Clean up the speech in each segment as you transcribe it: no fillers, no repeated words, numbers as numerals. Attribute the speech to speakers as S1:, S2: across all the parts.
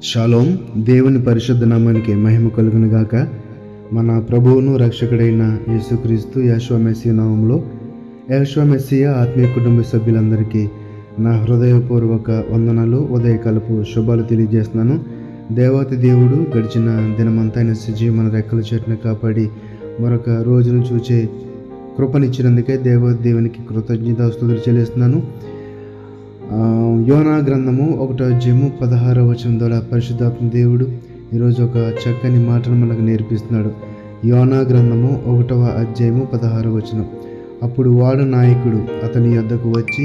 S1: Shalom. దేవుని పరిశుద్ధ నామానికి మహిమ కలుగును గాక. మన ప్రభువును రక్షకుడైన యేసుక్రీస్తు యెహోవా మెస్సీయ నామములో యెహోవా మెస్సీయ ఆత్మీయ కుటుంబ సభ్యులందరికీ నా హృదయపూర్వక వందనాలు, ఉదయకాలపు శుభాలు తెలియజేస్తున్నాను. దేవాతి దేవుడు గడిచిన దినమంతా ఆయన సజీవమైన రెక్కల చెట్టును కాపాడి మరొక రోజును చూచే కృపనిచ్చినందుకే దేవాతి దేవునికి కృతజ్ఞతాస్తుతులు చెల్లిస్తున్నాను. యోనా గ్రంథము 1:16 ద్వారా పరిశుద్ధాత్మ దేవుడు ఈరోజు ఒక చక్కని మాటను మనకు నేర్పిస్తున్నాడు. యోనా గ్రంథము 1:16. అప్పుడు వాడు నాయకుడు అతని యొద్దకు వచ్చి,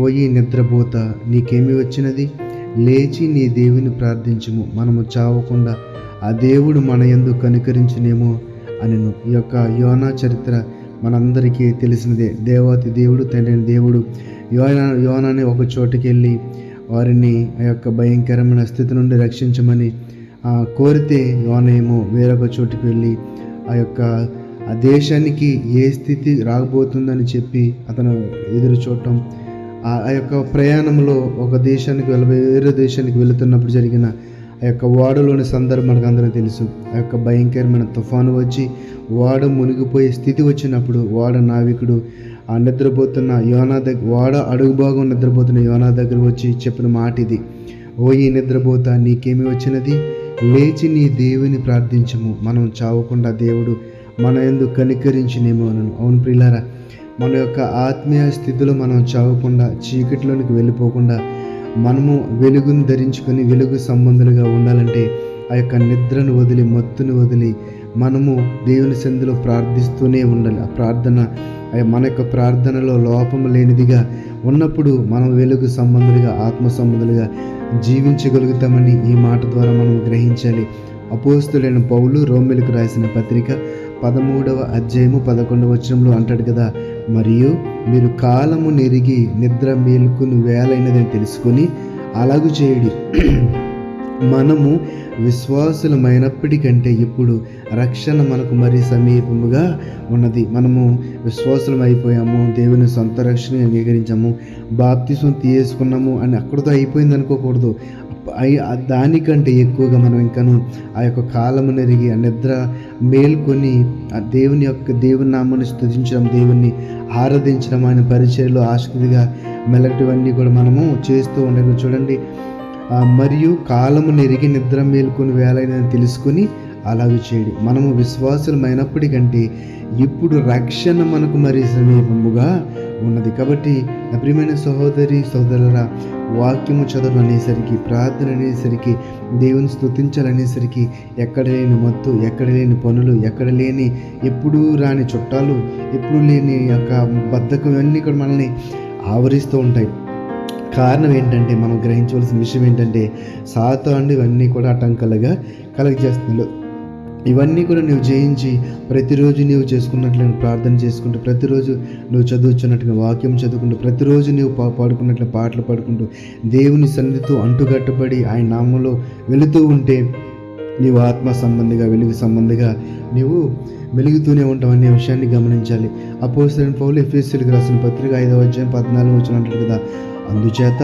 S1: ఓయి నిద్రపోత, నీకేమి వచ్చినది? లేచి నీ దేవుని ప్రార్థించుము, మనము చావకుండా ఆ దేవుడు మన యందు కనికరించునేమో అనెను. ఈ యొక్క యోనా చరిత్ర మనందరికీ తెలిసినదే. దేవాతి దేవుడు, తండ్రి దేవుడు యోనాని ఒక చోటుకి వెళ్ళి వారిని ఆ యొక్క భయంకరమైన స్థితి నుండి రక్షించమని కోరితే, యోనేమో వేరొక చోటుకి వెళ్ళి ఆ దేశానికి ఏ స్థితి రాబోతుందని చెప్పి అతను ఎదురు చూడటం, ఆ యొక్క ప్రయాణంలో ఒక దేశానికి వేరే దేశానికి వెళుతున్నప్పుడు జరిగిన ఆ యొక్క ఓడలోని సందర్భం మనకు అందరూ తెలుసు. ఆ యొక్క భయంకరమైన తుఫాను వచ్చి ఓడ మునిగిపోయే స్థితి వచ్చినప్పుడు ఓడ నావికుడు ఆ నిద్రపోతున్న యోనా ఓడ అడుగు భాగం నిద్రపోతున్న యోనా దగ్గర వచ్చి చెప్పిన మాట ఇది, ఓ ఈ నిద్రపోతా, నీకేమి వచ్చినది? లేచి నీ దేవుని ప్రార్థించము, మనం చావకుండా దేవుడు మన యందు కనికరించినేమో అనను. అవును ప్రియులారా, మన యొక్క ఆత్మీయ స్థితిలో మనం చావకుండా, చీకటిలోనికి వెళ్ళిపోకుండా మనము వెలుగును ధరించుకొని వెలుగు సంబంధులుగా ఉండాలంటే ఆ యొక్క నిద్రను వదిలి, మత్తును వదిలి మనము దేవుని సన్నిధిలో ప్రార్థిస్తూనే ఉండాలి. ఆ ప్రార్థన మన యొక్క ప్రార్థనలో లోపము లేనిదిగా ఉన్నప్పుడు మనం వెలుగు సంబంధులుగా, ఆత్మ సంబంధులుగా జీవించగలుగుతామని ఈ మాట ద్వారా మనం గ్రహించాలి. అపోస్తులైన పౌలు రోమీయులకు రాసిన పత్రిక 13:11 అంటాడు కదా, మరియు మీరు కాలము నెరిగి నిద్ర మేలుకుని వేలైనదని తెలుసుకొని అలాగూ చేయుడి. మనము విశ్వాసులమైనప్పటికంటే ఇప్పుడు రక్షణ మనకు మరీ సమీపముగా ఉన్నది. మనము విశ్వాసులం అయిపోయాము, దేవుని సొంత రక్షణ అంగీకరించాము, బాప్తిసం తీసుకున్నాము అని అక్కడితో అయిపోయింది అనుకోకూడదు. దానికంటే ఎక్కువగా మనం ఇంకను ఆ యొక్క కాలము నెరిగి ఆ నిద్ర మేల్కొని ఆ దేవుని నామాన్ని స్తుతించడం, దేవుణ్ణి ఆరాధించడం, ఆయన పరిచర్యలో ఆసక్తిగా మెలగటివన్నీ కూడా మనము చేస్తూ ఉండాలి. చూడండి, మరియు కాలము నెరిగి నిద్ర మేల్కొని వేలైనదని తెలుసుకొని అలాగే చేయడి. మనము విశ్వాసులమైనప్పటికంటే ఇప్పుడు రక్షణ మనకు మరీ సమీపముగా ఉన్నది. కాబట్టి నా ప్రియమైన సహోదరి సోదరులారా, వాక్యము చదవడం అనేసరికి, ప్రార్థన అనేసరికి, దేవుని స్తుతించాలనేసరికి ఎక్కడ లేని మత్తు, ఎక్కడ లేని పనులు, ఎక్కడ లేని ఎప్పుడూ రాని చుట్టాలు, ఎప్పుడు లేని యొక్క బద్ధకం ఇవన్నీ కూడా మనల్ని ఆవరిస్తూ ఉంటాయి. కారణం ఏంటంటే, మనం గ్రహించవలసిన విషయం ఏంటంటే, సాతానుడు ఇవన్నీ కూడా ఆటంకాలుగా కలగజేస్తున్నాడు. ఇవన్నీ కూడా నువ్వు జయించి ప్రతిరోజు నీవు చేసుకున్నట్లు ప్రార్థన చేసుకుంటూ, ప్రతిరోజు నువ్వు చదువుతున్నట్టుగా వాక్యం చదువుకుంటూ, ప్రతిరోజు నీవు పాడుకున్నట్లు పాటలు పాడుకుంటూ దేవుని సన్నిధితో అంటుకట్టబడి ఆయన నామంలో వెళుతూ ఉంటే నీవు ఆత్మ సంబంధిగా, వెలుగు సంబంధిగా నీవు వెలుగుతూనే ఉంటావు అనే విషయాన్ని గమనించాలి. అపోస్తలుడైన పౌలు ఎఫెసీయులకు రాసిన పత్రిక 5:14 అంటాడు కదా, అందుచేత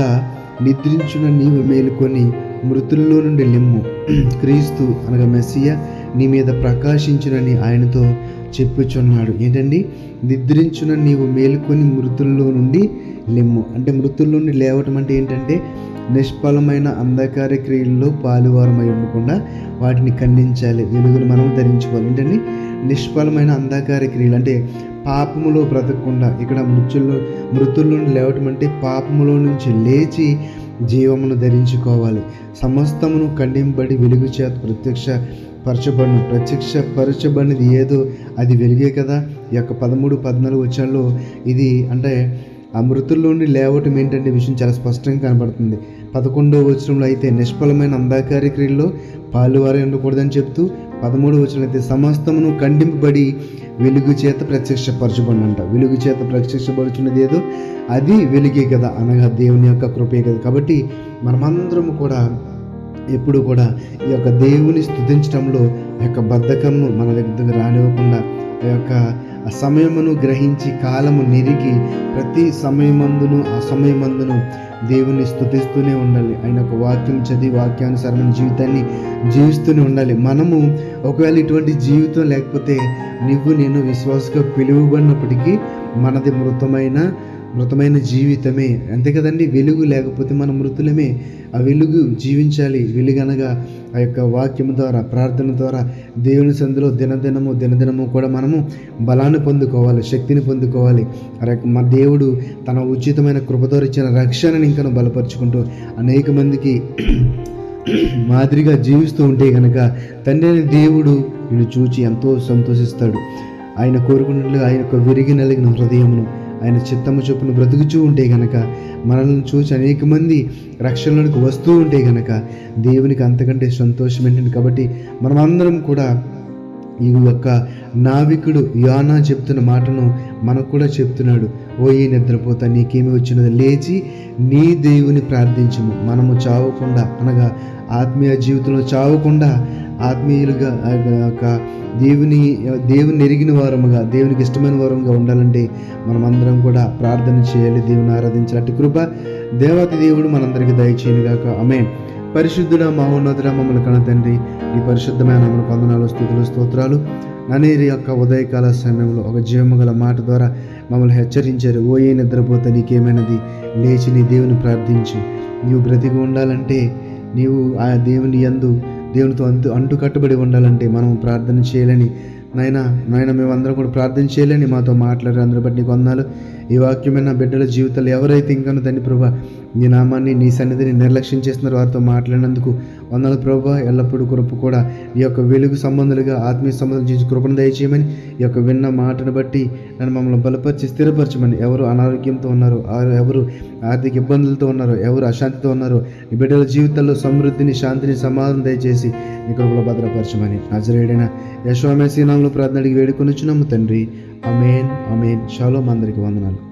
S1: నిద్రించున నీవు మేలుకొని మృతుల్లో నుండి లెమ్ము, క్రీస్తు అనగా మెస్సియా నీ మీద ప్రకాశించునని ఆయనతో చెప్పుచున్నాడు. ఏంటండి? నిద్రించున నీవు మేలుకొని మృతుల్లో నుండి లెమ్ము అంటే, మృతుల్లో నుండి లేవటం అంటే ఏంటంటే, నిష్ఫలమైన అంధకార క్రియల్లో పాలువారమై ఉండకుండా వాటిని ఖండించాలి, వెలుగును మనం ధరించుకోవాలి. ఏంటండి? నిష్ఫలమైన అంధకార క్రియలు అంటే పాపములో బ్రతకకుండా. ఇక్కడ మృతుల్లో నుండి లేవటం అంటే పాపములో నుంచి లేచి జీవమును ధరించుకోవాలి. సమస్తమును ఖండింపబడి వెలుగు చేత ప్రత్యక్షపరచబడినది ఏదో అది వెలుగే కదా. ఈ యొక్క 13-14 ఇది అంటే ఆ మృతుల్లో నుండి లేవటం ఏంటంటే విషయం చాలా స్పష్టంగా కనబడుతుంది. 11 అయితే నిష్ఫలమైన అంధకార క్రియల్లో పాలువారై ఉండకూడదని చెప్తూ, 13 అయితే సమస్తమును ఖండింపబడి వెలుగు చేత ప్రత్యక్షపరచబడినంట. వెలుగు చేత ప్రత్యక్షపరచున్నది ఏదో అది వెలుగే కదా, అనగా దేవుని యొక్క కృపే కదా. కాబట్టి మనమందరము కూడా ఎప్పుడు కూడా ఈ యొక్క దేవుని స్తుతించడంలో ఆ యొక్క బద్ధకంను మన దగ్గర రానివ్వకుండా, ఆ యొక్క ఆ సమయమును గ్రహించి కాలము నెరిగి ప్రతి సమయమందును అసమయమందును దేవుని స్తుతిస్తూనే ఉండాలి. ఆయన ఒక వాక్యం చదివి వాక్యానుసారమైన జీవితాన్ని జీవిస్తూనే ఉండాలి. మనము ఒకవేళ ఇటువంటి జీవితం లేకపోతే నువ్వు నేను విశ్వాసగా పిలువబడినప్పటికీ మనది మృతమైన జీవితమే. అంతే కదండి. వెలుగు లేకపోతే మనం మృతులమే. ఆ వెలుగు జీవించాలి. వెలుగనగా ఆ యొక్క వాక్యం ద్వారా, ప్రార్థన ద్వారా దేవుని సందులో దినదినము కూడా మనము బలాన్ని పొందుకోవాలి, శక్తిని పొందుకోవాలి. మన దేవుడు తన ఉచితమైన కృపతో ఇచ్చిన రక్షణని ఇంకా బలపరుచుకుంటూ అనేక మందికి మాదిరిగా జీవిస్తూ ఉంటే కనుక తండ్రి అయిన దేవుడు నిన్ను చూచి ఎంతో సంతోషిస్తాడు. ఆయన కోరుకున్నట్లుగా ఆయన యొక్క విరిగి నలిగిన హృదయమును ఆయన చిత్తము చొప్పున బ్రతుకుచూ ఉంటే గనక, మనల్ని చూసి అనేక మంది రక్షణలోకి వస్తూ ఉంటే గనక దేవునికి అంతకంటే సంతోషం ఏంటంటే, కాబట్టి మనమందరం కూడా ఈ యొక్క నావికుడు యోనా చెప్తున్న మాటను మనకు కూడా చెప్తున్నాడు. ఓయి నిద్రపోతా, నీకేమి వచ్చినది, లేచి నీ దేవుని ప్రార్థించుము. మనము చావకుండా, అనగా ఆత్మీయ జీవితంలో చావకుండా ఆత్మీయులుగా దేవుని ఎరిగిన వారముగా, దేవునికి ఇష్టమైన వారముగా ఉండాలంటే మనమందరం కూడా ప్రార్థన చేయాలి, దేవుని ఆరాధించాలి. అట్టి కృప దేవాతి దేవుడు మనందరికీ దయచేయనుగాక. ఆమేన్. పరిశుద్ధుడ మహోన్నతుడ మమ్మల్ని కన్న తండ్రి, ఈ పరిశుద్ధమైన మనకు వందనాలు, స్తుతులు, స్తోత్రాలు. ననేరి యొక్క ఉదయకాల సమయంలో ఒక జీవము గల మాట ద్వారా మమ్మల్ని హెచ్చరించారు. ఓయే నిద్రపోతే నీకేమైనది, లేచి నీ దేవుని ప్రార్థించు. నీవు బ్రతికి ఉండాలంటే, నీవు ఆ దేవునితో అంటు కట్టుబడి ఉండాలంటే మనం ప్రార్థన చేయాలని నాయన మేమందరం కూడా ప్రార్థన చేయాలని మాతో మాట్లాడారు. అందరూ బట్టి నీకు వందనాలు. ఈ వాక్యమైన బిడ్డల జీవితాలు ఎవరైతే ఇంకా తండ్రి ప్రభా నీ నామాన్ని, నీ సన్నిధిని నిర్లక్ష్యం చేస్తున్నారు, వారితో మాట్లాడినందుకు వందనాలు ప్రభా. ఎల్లప్పుడూ కృప కూడా ఈ యొక్క వెలుగు సంబంధాలుగా, ఆత్మీయ సంబంధం చేసి కృపను దయచేయమని, ఈ యొక్క విన్న మాటను బట్టి నన్ను మమ్మల్ని బలపరిచి స్థిరపరచమని. ఎవరు అనారోగ్యంతో ఉన్నారు, ఎవరు ఆర్థిక ఇబ్బందులతో ఉన్నారు, ఎవరు అశాంతితో ఉన్నారు, ఈ బిడ్డల జీవితాల్లో సమృద్ధిని, శాంతిని, సమాధానం దయచేసి నీ కృపలో భద్రపరచమని నజరేయుడైన యేషువా మెస్సీ నామములో ప్రార్థన అడిగి వేడుకొనుచున్నాము తండ్రి. ఆమేన్, ఆమేన్. షాలోమ్. అందరికీ వందనాలు.